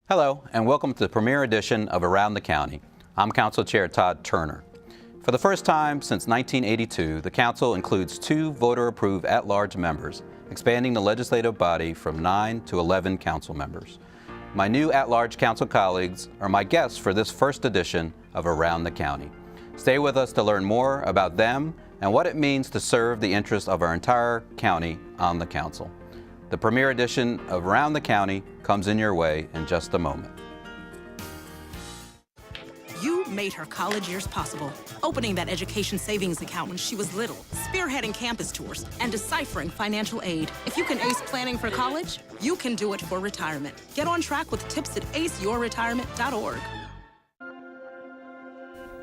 Hello, and welcome to the premiere edition of Around the County. I'm Council Chair Todd Turner. For the first time since 1982, the Council includes 2 voter-approved at-large members, expanding the legislative body from 9 to 11 council members. My new at-large council colleagues are my guests for this first edition of Around the County. Stay with us to learn more about them and what it means to serve the interests of our entire county on the Council. The premiere edition of Around the County comes in your way in just a moment. You made her college years possible, opening that education savings account when she was little, spearheading campus tours, and deciphering financial aid. If you can ace planning for college, you can do it for retirement. Get on track with tips at aceyourretirement.org.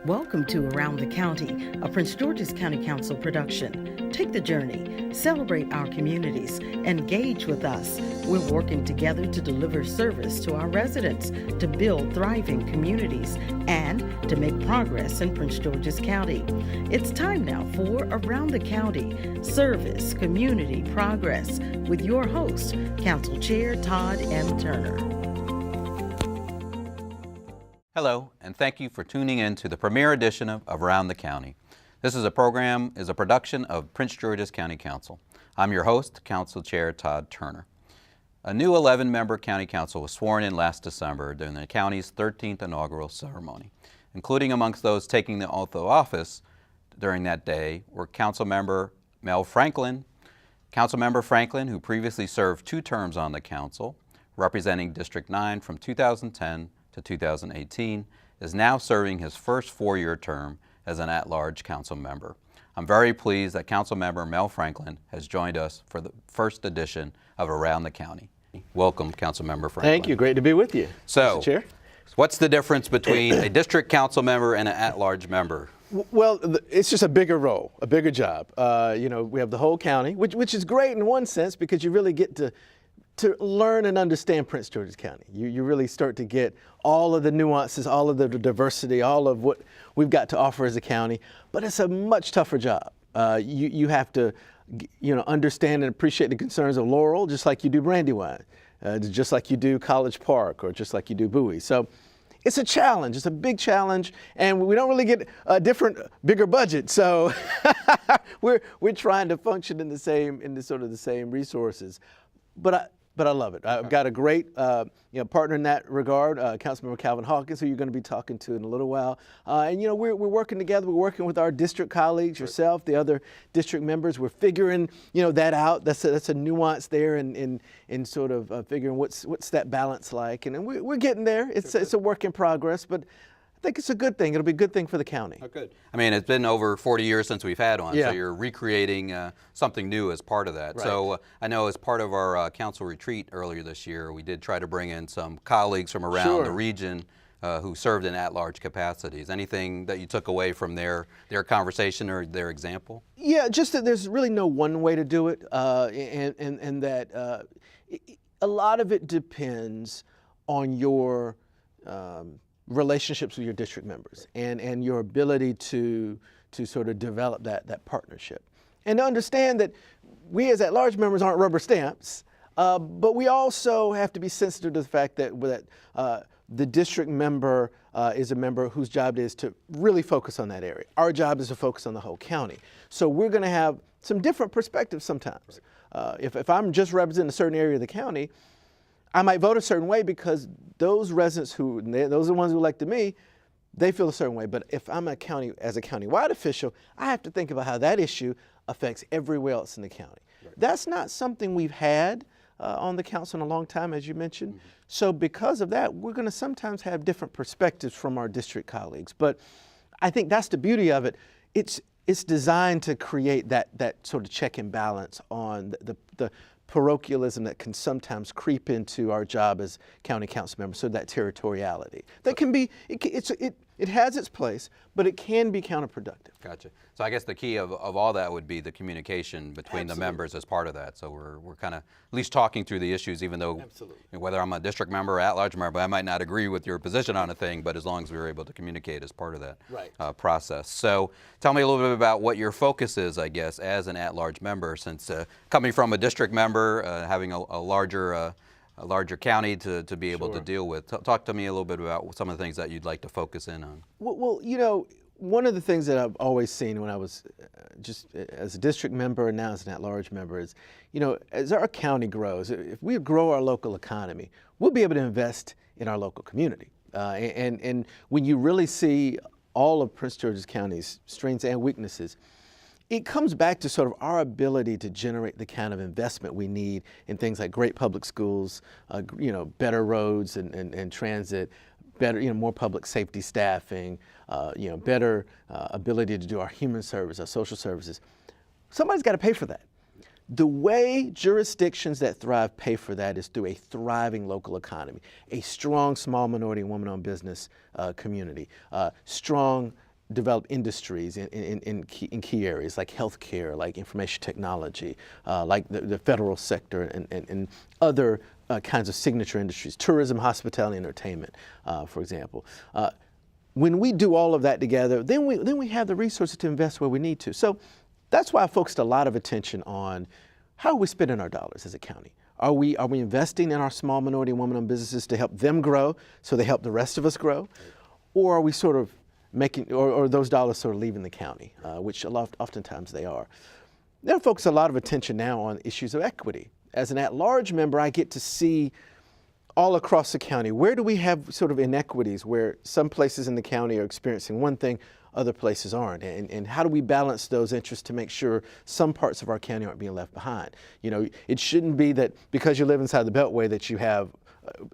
Welcome to Around the County, a Prince George's County Council production. Take the journey, celebrate our communities, engage with us. We're working together to deliver service to our residents, to build thriving communities, and to make progress in Prince George's County. It's time now for Around the County, service, community, progress, with your host, Council Chair Todd M. Turner. Hello, and thank you for tuning in to the premiere edition of Around the County. This is a production of Prince George's County Council. I'm your host, Council Chair Todd Turner. A new 11-member County Council was sworn in last December during the county's 13th inaugural ceremony. Including amongst those taking the oath of office during that day were Councilmember Mel Franklin, Councilmember Franklin, who previously served 2 terms on the Council, representing District 9 from 2010 to 2018, is now serving his first 4-year term as an at-large council member. I'm very pleased that Councilmember Mel Franklin has joined us for the first edition of Around the County. Welcome, Councilmember Franklin. Thank you. Great to be with you, So, Mr. Chair. What's the difference between a district council member and an at-large member? Well, it's just a bigger role, a bigger job. We have the whole county, which is great in one sense because you really get to learn and understand Prince George's County. You really start to get all of the nuances, all of the diversity, all of what we've got to offer as a county, but it's a much tougher job. You have to understand and appreciate the concerns of Laurel, just like you do Brandywine, just like you do College Park, or just like you do Bowie. So it's a challenge, it's a big challenge, and we don't really get a different, bigger budget. So we're trying to function in the same resources. But I love it. I've got a great partner in that regard, Councilmember Calvin Hawkins, who you're going to be talking to in a little while. We're working together. We're working with our district colleagues, yourself, the other district members. We're figuring that out. That's a nuance there in sort of figuring what's that balance like. And we're getting there. It's a work in progress, but I think it's a good thing. It'll be a good thing for the county. Oh, good. I mean, it's been over 40 years since we've had one, yeah. So you're recreating something new as part of that. Right. So I know as part of our council retreat earlier this year, we did try to bring in some colleagues from around Sure. the region who served in at-large capacities. Anything that you took away from their conversation or their example? Yeah, just that there's really no one way to do it, and that a lot of it depends on your relationships with your district members and your ability to sort of develop that partnership. And to understand that we as at-large members aren't rubber stamps, but we also have to be sensitive to the fact that the district member is a member whose job it is to really focus on that area. Our job is to focus on the whole county. So we're going to have some different perspectives sometimes. If I'm just representing a certain area of the county, I might vote a certain way because those residents those are the ones who elected me, they feel a certain way. But if I'm as a county-wide official, I have to think about how that issue affects everywhere else in the county. Right. That's not something we've had on the council in a long time, as you mentioned. Mm-hmm. So because of that, we're going to sometimes have different perspectives from our district colleagues. But I think that's the beauty of it. It's designed to create that sort of check and balance on the parochialism that can sometimes creep into our job as county council members, so that territoriality. That can be, it has its place, but it can be counterproductive. Gotcha. So I guess the key of all that would be the communication between Absolutely. the members as part of that. So we're kind of at least talking through the issues, even though whether I'm a district member or at-large member, I might not agree with your position on a thing, but as long as we were able to communicate as part of that process. So tell me a little bit about what your focus is, I guess, as an at-large member, since coming from a district member, having a larger a larger county to be able to Sure. deal with. Talk to me a little bit about some of the things that you'd like to focus in on. Well, you know, one of the things that I've always seen when I was just as a district member and now as an at-large member is, you know, as our county grows, if we grow our local economy, we'll be able to invest in our local community. And when you really see all of Prince George's County's strengths and weaknesses, it comes back to sort of our ability to generate the kind of investment we need in things like great public schools, you know, better roads and transit, better, you know, more public safety staffing, you know, better ability to do our human service, our social services. Somebody's got to pay for that. The way jurisdictions that thrive pay for that is through a thriving local economy, a strong small minority and woman-owned business community, strong developed industries in key areas like healthcare, like information technology, like the federal sector and other kinds of signature industries, tourism, hospitality, entertainment, for example. When we do all of that together, then we have the resources to invest where we need to. So that's why I focused a lot of attention on how are we spending our dollars as a county. Are we investing in our small minority and woman-owned businesses to help them grow so they help the rest of us grow? Or are we sort of making, or those dollars sort of leaving the county, which oftentimes they are. They'll focus a lot of attention now on issues of equity. As an at-large member, I get to see all across the county, where do we have sort of inequities where some places in the county are experiencing one thing, other places aren't, and how do we balance those interests to make sure some parts of our county aren't being left behind? You know, it shouldn't be that because you live inside the Beltway that you have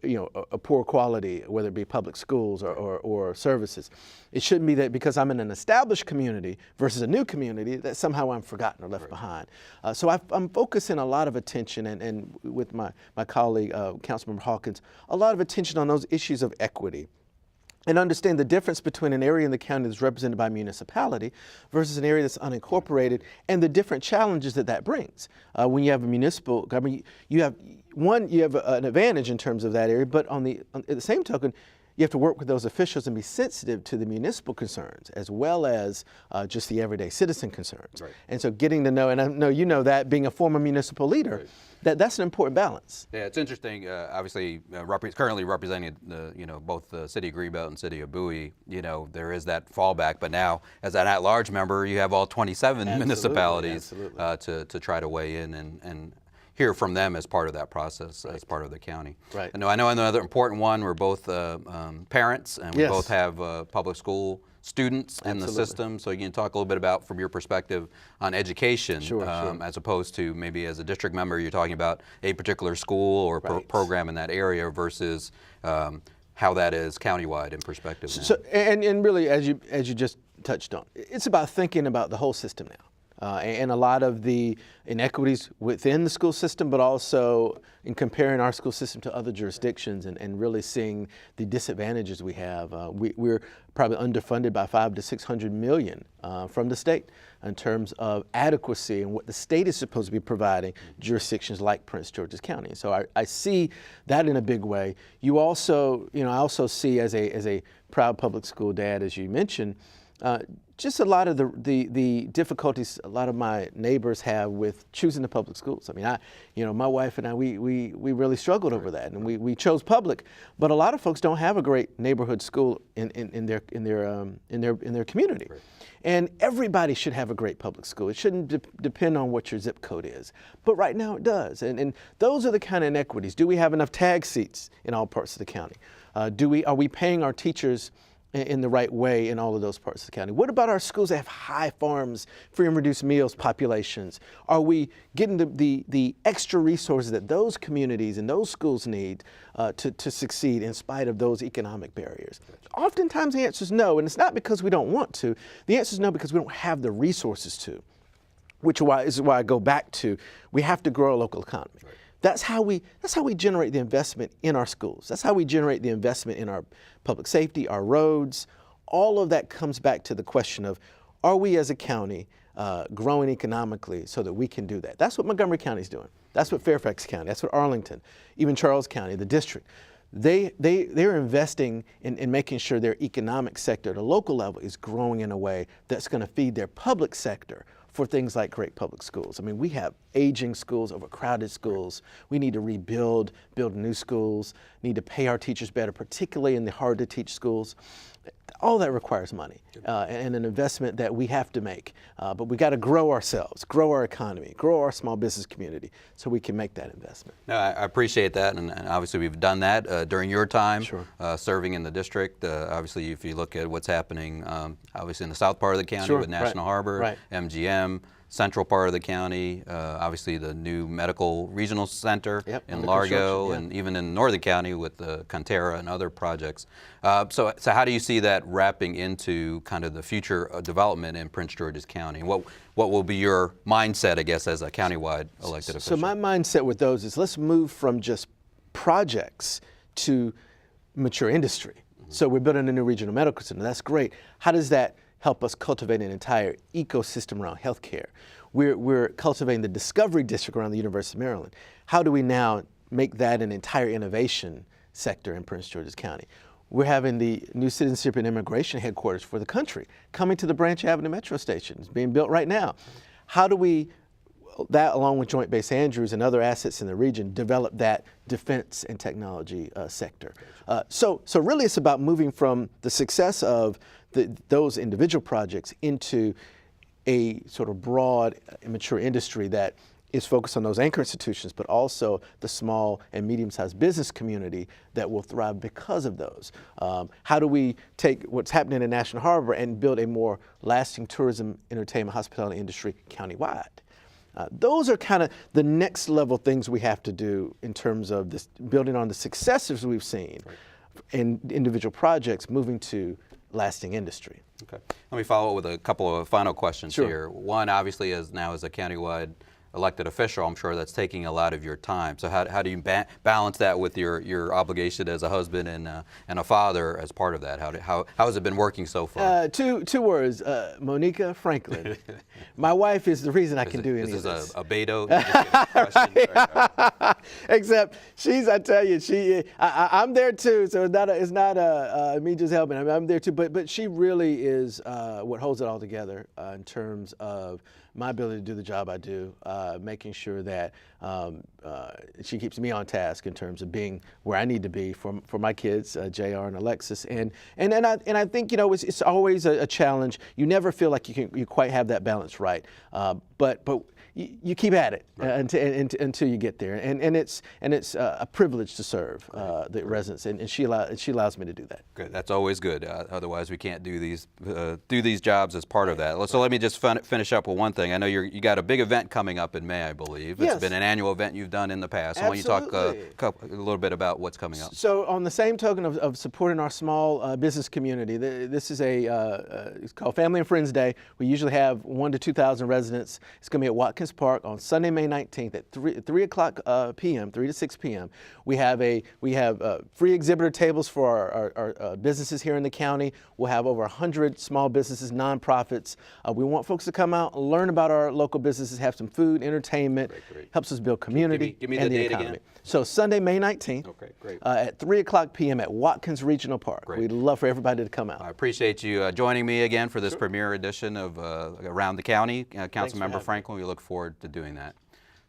you know, a poor quality, whether it be public schools or services. It shouldn't be that because I'm in an established community versus a new community that somehow I'm forgotten or left behind. So I'm focusing a lot of attention, and with my colleague, Councilmember Hawkins, a lot of attention on those issues of equity. And understand the difference between an area in the county that's represented by a municipality versus an area that's unincorporated, and the different challenges that brings. When you have a municipal government, you have an advantage in terms of that area, but at the same token, you have to work with those officials and be sensitive to the municipal concerns as well as just the everyday citizen concerns. Right. And so getting to know, and I know you know that, being a former municipal leader, that's an important balance. Yeah, it's interesting. Obviously, currently representing both the city of Greenbelt and city of Bowie, you know, there is that fallback. But now, as an at-large member, you have all 27 municipalities to try to weigh in and hear from them as part of that process, as part of the county. Right. I know another important one. We're both parents, and we both have public school students in the system. So you can talk a little bit about, from your perspective, on education, as opposed to maybe as a district member, you're talking about a particular school or program in that area versus how that is countywide in perspective. So, and really, as you just touched on, it's about thinking about the whole system now. And a lot of the inequities within the school system, but also in comparing our school system to other jurisdictions and really seeing the disadvantages we have. We're probably underfunded by $500 to $600 million from the state in terms of adequacy and what the state is supposed to be providing jurisdictions like Prince George's County. So I see that in a big way. You also, I also see as a proud public school dad, as you mentioned, just a lot of the difficulties a lot of my neighbors have with choosing the public schools. I mean, my wife and I, we really struggled over that, and we chose public. But a lot of folks don't have a great neighborhood school in their community. Right. And everybody should have a great public school. It shouldn't depend on what your zip code is. But right now it does. And those are the kind of inequities. Do we have enough tag seats in all parts of the county? Are we paying our teachers in the right way in all of those parts of the county? What about our schools that have high farms, free and reduced meals populations? Are we getting the extra resources that those communities and those schools need to succeed in spite of those economic barriers? Oftentimes the answer is no, and it's not because we don't want to. The answer is no because we don't have the resources to, which is why I go back to, we have to grow a local economy. Right. That's how we generate the investment in our schools. That's how we generate the investment in our public safety, our roads. All of that comes back to the question of, are we as a county growing economically so that we can do that? That's what Montgomery County is doing. That's what Fairfax County, that's what Arlington, even Charles County, the district. They're investing in making sure their economic sector at a local level is growing in a way that's going to feed their public sector for things like great public schools. I mean, we have aging schools, overcrowded schools. We need to build new schools, need to pay our teachers better, particularly in the hard to teach schools. All that requires money and an investment that we have to make. But we got to grow ourselves, grow our economy, grow our small business community so we can make that investment. No, I appreciate that, and obviously we've done that during your time serving in the district. Obviously, if you look at what's happening, obviously in the south part of the county with National Harbor, MGM, central part of the county, obviously the new medical regional center in Largo, and even in northern county with the Conterra and other projects. So how do you see that wrapping into kind of the future development in Prince George's County? What will be your mindset, I guess, as a countywide elected official? So my mindset with those is let's move from just projects to mature industry. So we're building a new regional medical center. That's great. How does that help us cultivate an entire ecosystem around healthcare? We're cultivating the Discovery District around the University of Maryland. How do we now make that an entire innovation sector in Prince George's County? We're having the new citizenship and immigration headquarters for the country coming to the Branch Avenue Metro Station. It's being built right now. How do we, that along with Joint Base Andrews and other assets in the region, develop that defense and technology sector? So really it's about moving from the success of those individual projects into a sort of broad, mature industry that is focused on those anchor institutions, but also the small and medium-sized business community that will thrive because of those. How do we take what's happening in National Harbor and build a more lasting tourism, entertainment, hospitality industry countywide? Those are kind of the next level things we have to do in terms of this, building on the successes we've seen in individual projects, moving to lasting industry. Okay. Let me follow up with a couple of final questions here. One, obviously, as a countywide elected official, I'm sure that's taking a lot of your time. So how do you balance that with your obligation as a husband and a father as part of that? How has it been working so far? Two words, Monica Franklin. My wife is the reason I can do any of this. This is a Beto question. Except I tell you, I'm there too, so it's not me just helping. I'm there too, but she really is what holds it all together in terms of my ability to do the job I do, making sure that she keeps me on task in terms of being where I need to be for my kids, JR and Alexis, and I think it's always a challenge. You never feel like you quite have that balance right, but you keep at it until you get there, and it's a privilege to serve the residents, and she allows me to do that. Good, that's always good. Otherwise, we can't do these jobs as part of that. So let me just finish up with one thing. I know you got a big event coming up in May, I believe. It's been an annual event you've done in the past. Why don't you talk a little bit about what's coming up? So on the same token of supporting our small business community, this is it's called Family and Friends Day. We usually have 1,000 to 2,000 residents. It's going to be at Hawkins Park on Sunday, May 19th at 3 o'clock p.m., 3 to 6 p.m. We have free exhibitor tables for our businesses here in the county. We'll have over 100 small businesses, nonprofits. We want folks to come out, learn about our local businesses, have some food, entertainment, helps us build community give me and the the date economy. again. So Sunday, May 19th at 3 o'clock p.m. at Hawkins Regional Park. Great. We'd love for everybody to come out. I appreciate you joining me again for this premiere edition of Around the County. Councilmember Franklin, we look forward to doing that.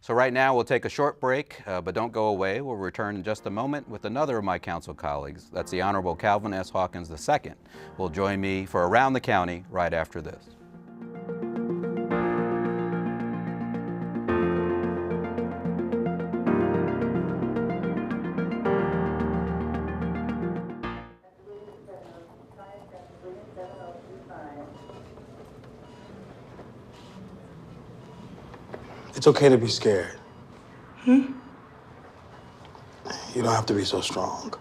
So right now we'll take a short break, but don't go away. We'll return in just a moment with another of my council colleagues. That's the Honorable Calvin S. Hawkins II. Will join me for Around the County right after this. It's okay to be scared. You don't have to be so strong.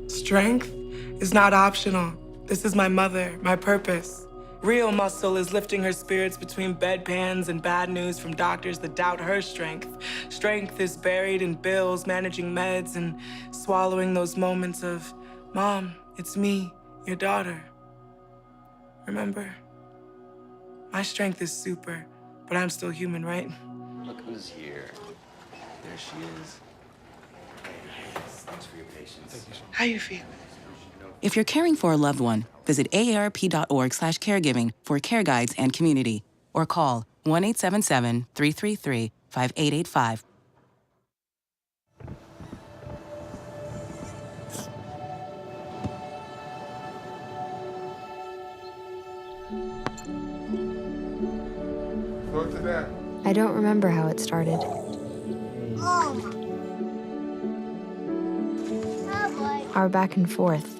Strength is not optional. This is my mother, my purpose. Real muscle is lifting her spirits between bedpans and bad news from doctors that doubt her strength. Strength is buried in bills, managing meds, and swallowing those moments of, Mom, it's me, your daughter. Remember, my strength is super, but I'm still human, right? Look who's here. There she is. Hey, thanks for your patience. How you feel? If you're caring for a loved one, visit aarp.org/caregiving for care guides and community, or call 1-877-333-5885. I don't remember how it started. Our back and forth.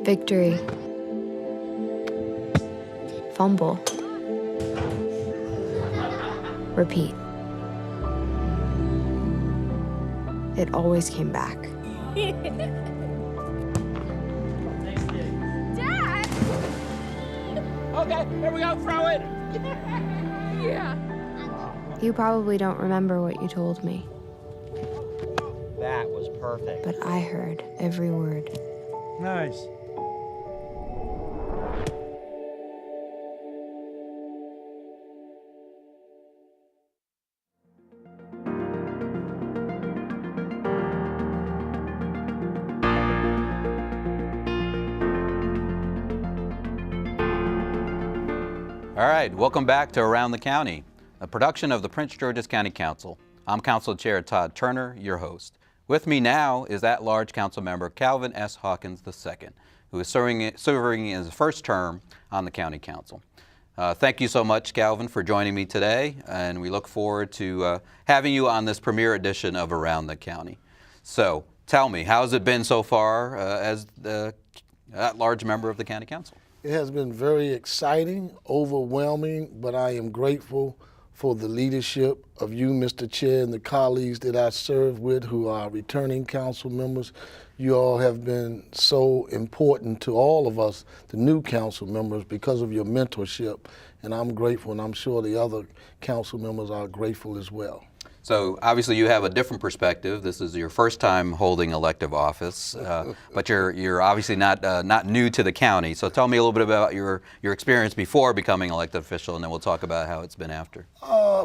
Victory. Fumble. Repeat. It always came back. Okay, here we go, throw it! Yeah. You probably don't remember what you told me, That was perfect. but I heard every word. Nice. All right, welcome back to Around the County, a production of the Prince George's County Council. I'm Council Chair Todd Turner, your host. With me now is at-large council member Calvin S. Hawkins II, who is serving in his first term on the County Council. Thank you so much, Calvin, for joining me today, and we look forward to having you on this premiere edition of Around the County. So, tell me, how's it been so far as the at-large member of the County Council? It has been very exciting, overwhelming, but I am grateful for the leadership of you, Mr. Chair, and the colleagues that I serve with who are returning council members. You all have been so important to all of us, the new council members, because of your mentorship, and I'm grateful, and I'm sure the other council members are grateful as well. So obviously you have a different perspective. This is your first time holding elective office, but you're obviously not new to the county. So tell me a little bit about your experience before becoming elected official, and then we'll talk about how it's been after.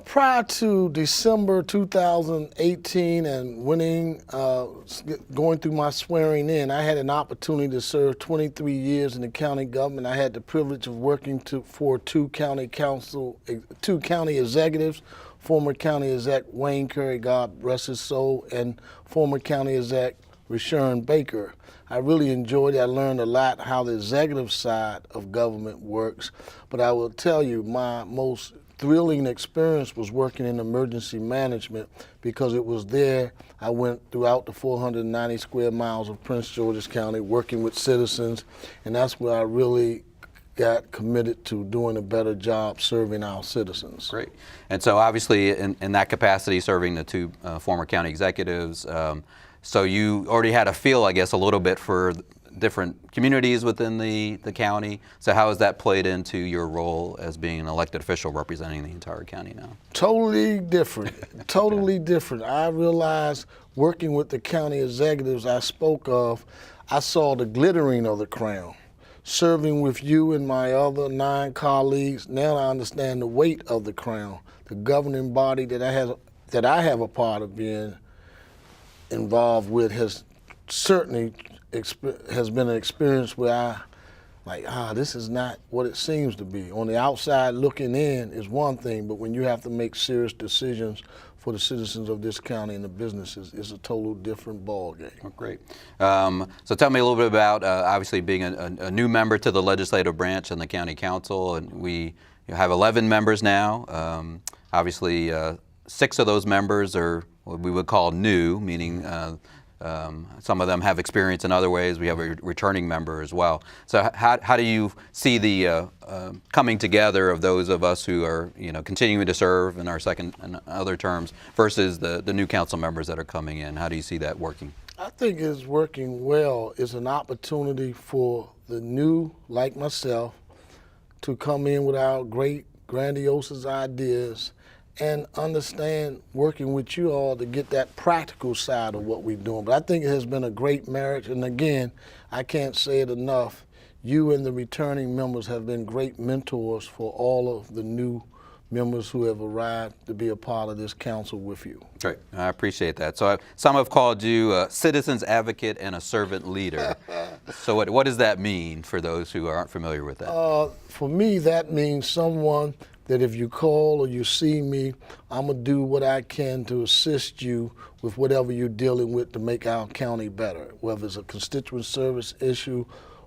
Prior to December 2018 and winning, going through my swearing in, I had an opportunity to serve 23 years in the county government. I had the privilege of working for two county executives, former county exec Wayne Curry, God rest his soul, and former county exec Rashawn Baker. I really enjoyed it. I learned a lot how the executive side of government works, but I will tell you my most thrilling experience was working in emergency management, because it was there I went throughout the 490 square miles of Prince George's County working with citizens, and that's where I really got committed to doing a better job serving our citizens. Great. And so obviously in that capacity, serving the two former county executives, so you already had a feel, I guess, a little bit for different communities within the county. So how has that played into your role as being an elected official representing the entire county now? Totally different, totally different. I realized working with the county executives I spoke of, I saw the glittering of the crown. Serving with you and my other 9 colleagues, now I understand the weight of the crown. The governing body that I have a part of being involved with has certainly has been an experience where this is not what it seems to be. On the outside looking in is one thing, but when you have to make serious decisions for the citizens of this county and the businesses, it's a total different ballgame. Oh, great. So tell me a little bit about obviously being a new member to the legislative branch and the county council, and we have 11 members now. Obviously 6 of those members are what we would call new, meaning some of them have experience in other ways. We have a returning member as well. So how do you see the coming together of those of us who are continuing to serve in our second and other terms versus the new council members that are coming in? How do you see that working? I think it's working well. It's an opportunity for the new, like myself, to come in with our great, grandiose ideas and understand working with you all to get that practical side of what we're doing. But I think it has been a great marriage, and again, I can't say it enough, you and the returning members have been great mentors for all of the new members who have arrived to be a part of this council with you. Great, I appreciate that. So some have called you a citizens advocate and a servant leader. So what does that mean for those who aren't familiar with that? For me, that means someone that if you call or you see me, I'm going to do what I can to assist you with whatever you're dealing with to make our county better. Whether it's a constituent service issue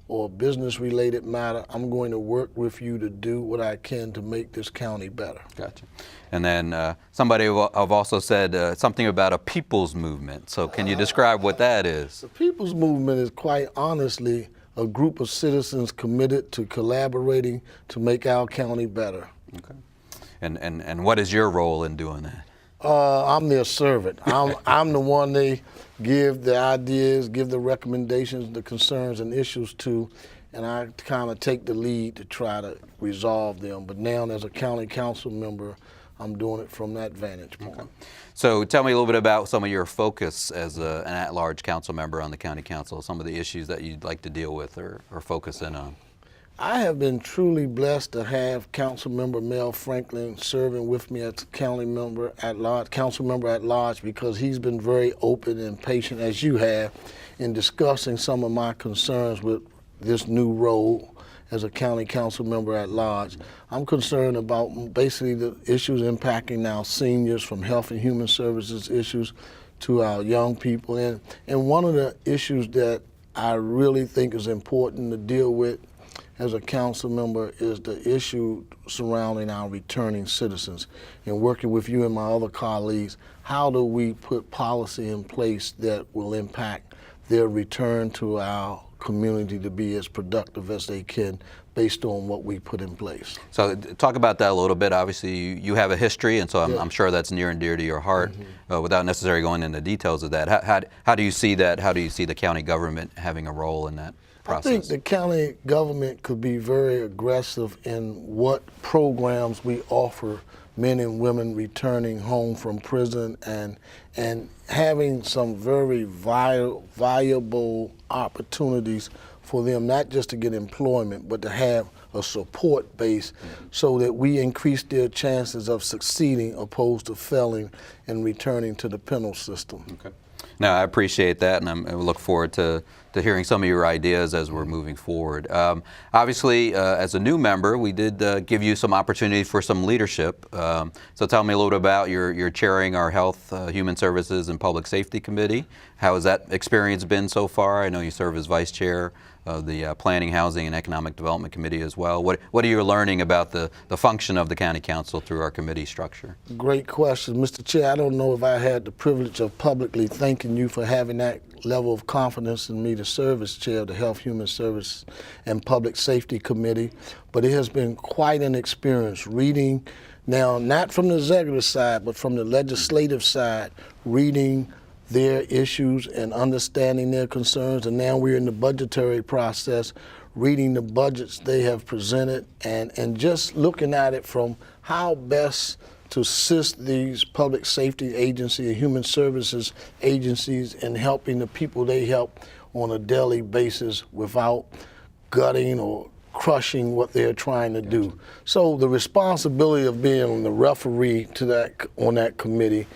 or a business-related matter, I'm going to work with you to do what I can to make this county better. Gotcha. And then somebody have also said something about a people's movement. So can you describe what that is? The people's movement is quite honestly a group of citizens committed to collaborating to make our county better. Okay. And what is your role in doing that? I'm their servant. I'm the one they give the ideas, give the recommendations, the concerns and issues to, and I kind of take the lead to try to resolve them. But now as a county council member, I'm doing it from that vantage point. Okay. So tell me a little bit about some of your focus as an at-large council member on the county council, some of the issues that you'd like to deal with or focus in on. I have been truly blessed to have Council Member Mel Franklin serving with me as council member at large, because he's been very open and patient, as you have, in discussing some of my concerns with this new role as a county council member at large. I'm concerned about basically the issues impacting our seniors, from health and human services issues to our young people. And one of the issues that I really think is important to deal with as a council member is the issue surrounding our returning citizens. And working with you and my other colleagues, how do we put policy in place that will impact their return to our community to be as productive as they can based on what we put in place? So talk about that a little bit. Obviously you have a history, and so I'm sure that's near and dear to your heart. Without necessarily going into details of that, how do you see that? How do you see the county government having a role in that process? I think the county government could be very aggressive in what programs we offer men and women returning home from prison, and having some very viable opportunities for them, not just to get employment, but to have a support base so that we increase their chances of succeeding opposed to failing and returning to the penal system. Okay. No, I appreciate that, and I look forward to hearing some of your ideas as we're moving forward. Obviously, as a new member, we did give you some opportunity for some leadership. So tell me a little bit about your chairing our Health, Human Services, and Public Safety Committee. How has that experience been so far? I know you serve as Vice Chair of the Planning, Housing, and Economic Development Committee as well. What are you learning about the function of the County Council through our committee structure? Great question, Mr. Chair. I don't know if I had the privilege of publicly thanking you for having that level of confidence in me to serve as Chair of the Health, Human Services, and Public Safety Committee, but it has been quite an experience reading, now not from the executive side, but from the legislative side, reading their issues and understanding their concerns. And now we're in the budgetary process, reading the budgets they have presented, and just looking at it from how best to assist these public safety agencies and human services agencies in helping the people they help on a daily basis without gutting or crushing what they're trying to do. So the responsibility of being the referee to that on that committee,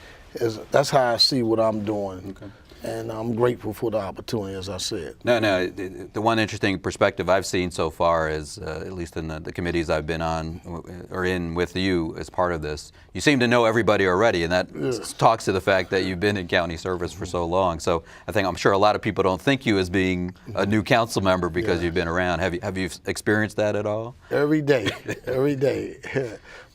that's how I see what I'm doing. Okay. And I'm grateful for the opportunity, as I said. No, the one interesting perspective I've seen so far is, at least in the committees I've been on or in with you as part of this, you seem to know everybody already, and that talks to the fact that you've been in county service for so long. So I'm sure a lot of people don't think you as being a new council member because you've been around. Have you experienced that at all? Every day, every day.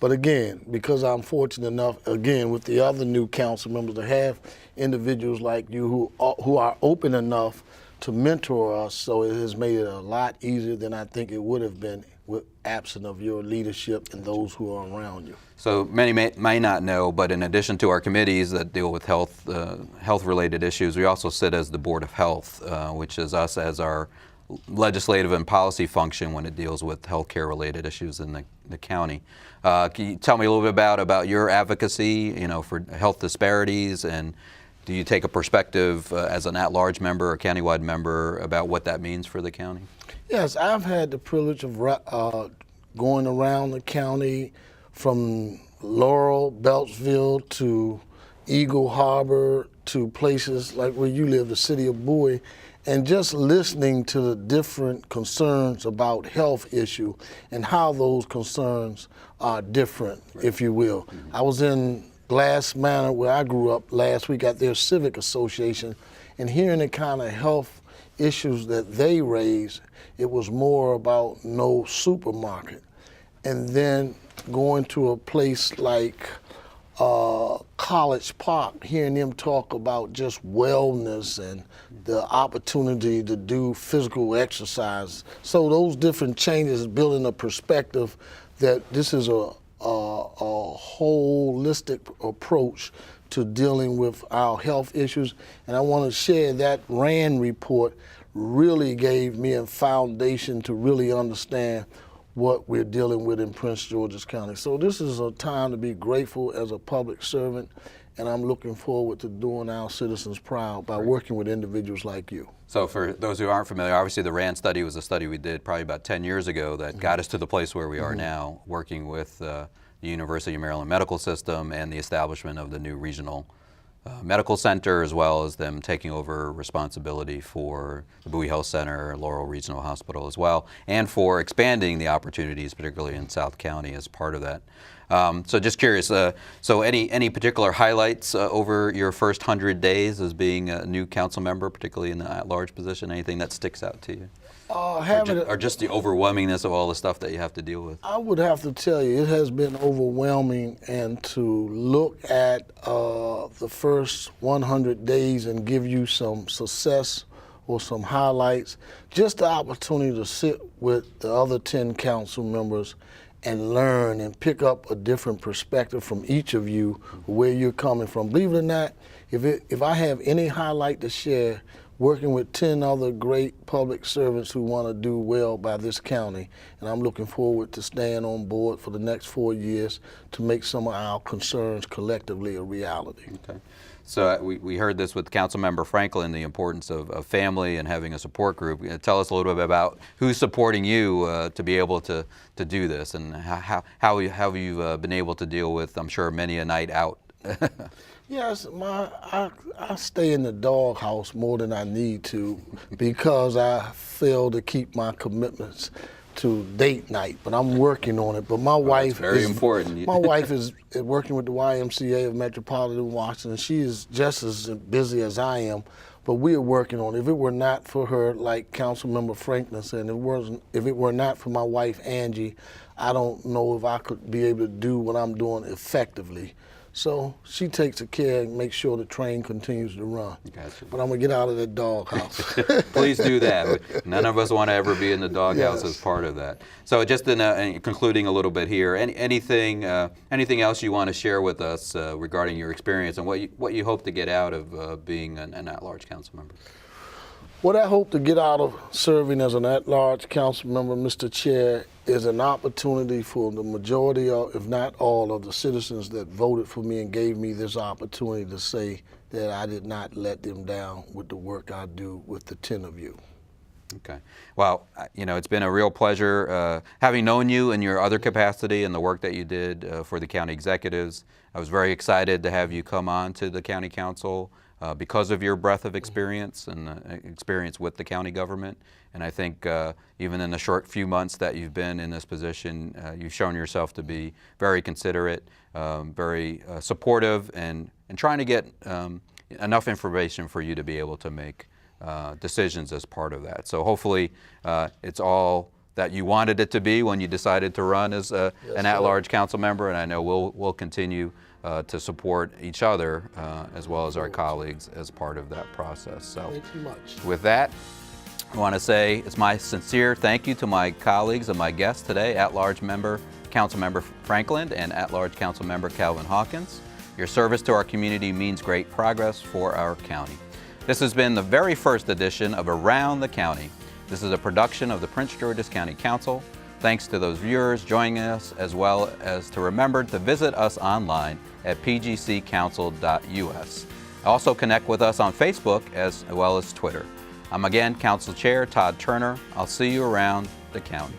But again, because I'm fortunate enough, again, with the other new council members, to have individuals like you who are open enough to mentor us, so it has made it a lot easier than I think it would have been with absent of your leadership and those who are around you. So many may not know, but in addition to our committees that deal with health-related issues, we also sit as the Board of Health, which is us as our legislative and policy function when it deals with healthcare-related issues in the county. Can you tell me a little bit about your advocacy, for health disparities, and do you take a perspective as an at-large member or countywide member about what that means for the county? Yes, I've had the privilege of going around the county from Laurel, Beltsville to Eagle Harbor to places like where you live, the city of Bowie, and just listening to the different concerns about health issue and how those concerns are different, if you will. I was in Glass Manor, where I grew up, last week at their civic association, and hearing the kind of health issues that they raised, it was more about no supermarket. And then going to a place like College Park, hearing them talk about just wellness and the opportunity to do physical exercise. So those different changes, building a perspective that this is a holistic approach to dealing with our health issues. And I want to share that RAND report really gave me a foundation to really understand what we're dealing with in Prince George's County. So this is a time to be grateful as a public servant, and I'm looking forward to doing our citizens proud by working with individuals like you. So for those who aren't familiar, obviously the RAND study was a study we did probably about 10 years ago that got us to the place where we are now, working with the University of Maryland Medical System and the establishment of the new regional medical center, as well as them taking over responsibility for the Bowie Health Center, Laurel Regional Hospital as well, and for expanding the opportunities, particularly in South County, as part of that. So just curious, so any particular highlights over your first 100 days as being a new council member, particularly in the at-large position? Anything that sticks out to you? Or just the overwhelmingness of all the stuff that you have to deal with? I would have to tell you, it has been overwhelming, and to look at the first 100 days and give you some success or some highlights, just the opportunity to sit with the other 10 council members and learn and pick up a different perspective from each of you, where you're coming from. Believe it or not, if I have any highlight to share, working with 10 other great public servants who want to do well by this county, and I'm looking forward to staying on board for the next 4 years to make some of our concerns collectively a reality. Okay. So we heard this with Councilmember Franklin, the importance of family and having a support group. Tell us a little bit about who's supporting you to be able to do this, and how have you been able to deal with, I'm sure, many a night out. Yes, I stay in the doghouse more than I need to because I fail to keep my commitments to date night, but I'm working on it. But my wife very important. My wife is working with the YMCA of Metropolitan Washington. She is just as busy as I am, but we are working on it. If it were not for her, like Councilmember Franklin said, if it were not for my wife Angie, I don't know if I could be able to do what I'm doing effectively. So she takes care and makes sure the train continues to run. Gotcha. But I'm going to get out of the doghouse. Please do that. None of us want to ever be in the doghouse as part of that. So just in concluding a little bit here, anything else you want to share with us regarding your experience and what you hope to get out of being an at-large council member? What I hope to get out of serving as an at-large council member, Mr. Chair, is an opportunity for the majority of, if not all, of the citizens that voted for me and gave me this opportunity to say that I did not let them down with the work I do with the 10 of you. Okay. Well, it's been a real pleasure having known you in your other capacity and the work that you did for the county executives. I was very excited to have you come on to the county council because of your breadth of experience and experience with the county government. And I think even in the short few months that you've been in this position, you've shown yourself to be very considerate, very supportive, and trying to get enough information for you to be able to make decisions as part of that. So hopefully it's all that you wanted it to be when you decided to run as an at-large council member, and I know we'll continue to support each other as well as our colleagues as part of that process. So thank you much. With that, I want to say it's my sincere thank you to my colleagues and my guests today, at-large council member Franklin and at-large council member Calvin Hawkins. Your service to our community means great progress for our county. This has been the very first edition of Around the County. This is a production of the Prince George's County Council. Thanks to those viewers joining us, as well as to remember to visit us online at pgccouncil.us. Also connect with us on Facebook as well as Twitter. I'm again Council Chair Todd Turner. I'll see you around the county.